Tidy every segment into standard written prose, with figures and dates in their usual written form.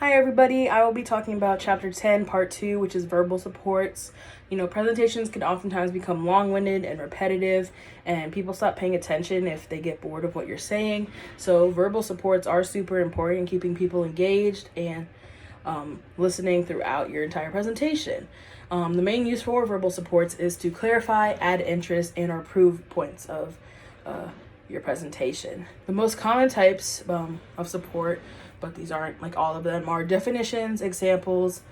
Hi everybody, I will be talking about chapter 10, part 2, which is verbal supports. Presentations can oftentimes become long-winded and repetitive, and people stop paying attention if they get bored of what you're saying. So verbal supports are super important in keeping people engaged and listening throughout your entire presentation. The main use for verbal supports is to clarify, add interest, and or prove points of your presentation. The most common types of support, but these aren't like all of them, are definitions, examples,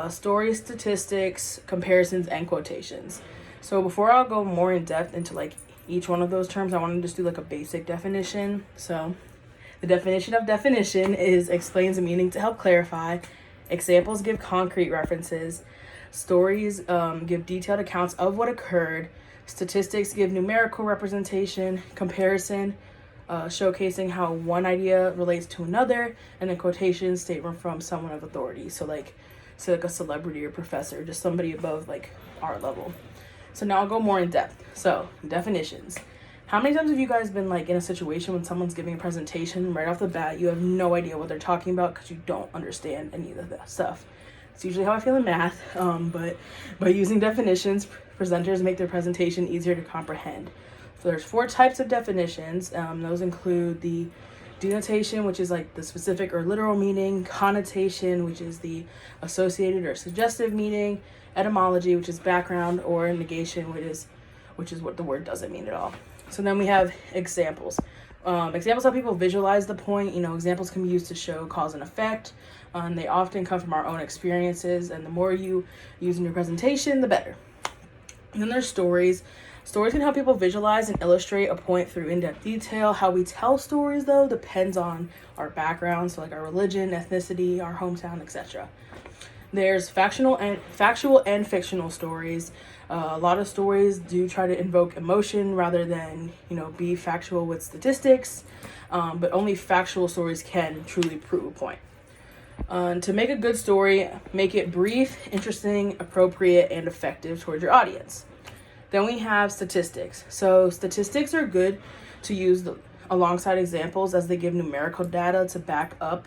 stories, statistics, comparisons, and quotations. So before I'll go more in depth into like each one of those terms, I want to just do like a basic definition. So the definition of definition is explains the meaning to help clarify. Examples give concrete references. Stories give detailed accounts of what occurred. Statistics give numerical representation. Comparison, showcasing how one idea relates to another. And then quotations, statement from someone of authority. So like, say like a celebrity or professor, just somebody above like our level. So now I'll go more in depth. So definitions. How many times have you guys been like in a situation when someone's giving a presentation right off the bat, you have no idea what they're talking about because you don't understand any of that stuff? It's usually how I feel in math, but by using definitions, presenters make their presentation easier to comprehend. So there's 4 types of definitions. Those include the denotation, which is like the specific or literal meaning; connotation, which is the associated or suggestive meaning; etymology, which is background; or negation, which is what the word doesn't mean at all. So then we have examples. Examples help people visualize the point. Examples can be used to show cause and effect. They often come from our own experiences, and the more you use in your presentation, the better. And then there's stories. Stories can help people visualize and illustrate a point through in-depth detail. How we tell stories, though, depends on our background, so like our religion, ethnicity, our hometown, etc. There's factual and fictional stories. A lot of stories do try to invoke emotion rather than, be factual with statistics, but only factual stories can truly prove a point. To make a good story, make it brief, interesting, appropriate, and effective towards your audience. Then we have statistics. So statistics are good to use alongside examples, as they give numerical data to back up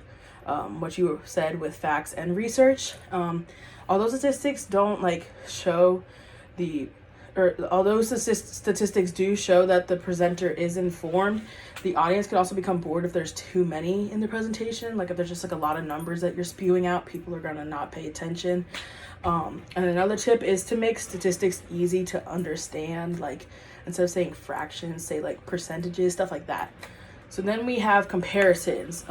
what you said with facts and research. Although statistics don't show although statistics do show that the presenter is informed, the audience can also become bored if there's too many in the presentation. Like if there's just a lot of numbers that you're spewing out, people are gonna not pay attention. And another tip is to make statistics easy to understand. Like instead of saying fractions, say like percentages, stuff like that. So then we have comparisons.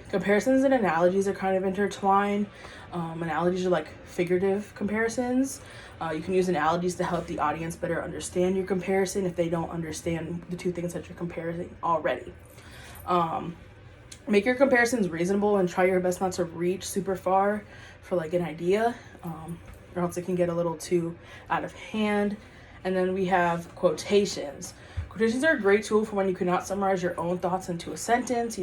Comparisons and analogies are kind of intertwined. Analogies are like figurative comparisons. You can use analogies to help the audience better understand your comparison if they don't understand the two things that you're comparing already. Make your comparisons reasonable and try your best not to reach super far for like an idea, or else it can get a little too out of hand. And then we have quotations. Quotations are a great tool for when you cannot summarize your own thoughts into a sentence.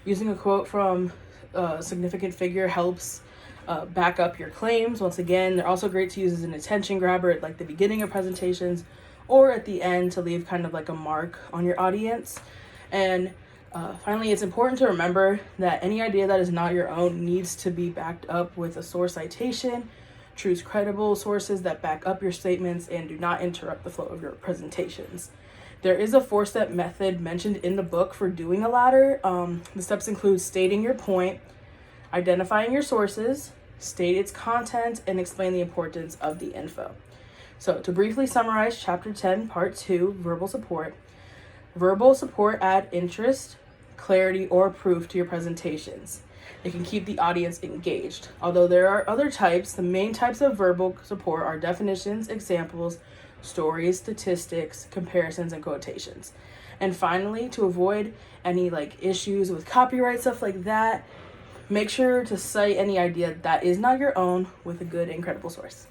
Using a quote from a significant figure helps back up your claims. Once again, they're also great to use as an attention grabber at like the beginning of presentations or at the end to leave kind of like a mark on your audience. And finally, it's important to remember that any idea that is not your own needs to be backed up with a source citation. Choose credible sources that back up your statements and do not interrupt the flow of your presentations. There is a 4-step method mentioned in the book for doing the latter. The steps include stating your point, identifying your sources, state its content, and explain the importance of the info. So to briefly summarize chapter 10, part 2, verbal support. Verbal support add interest, clarity, or proof to your presentations. It can keep the audience engaged. Although there are other types, the main types of verbal support are definitions, examples, stories, statistics, comparisons, and quotations. And finally, to avoid any issues with copyright, stuff like that, make sure to cite any idea that is not your own with a good and credible source.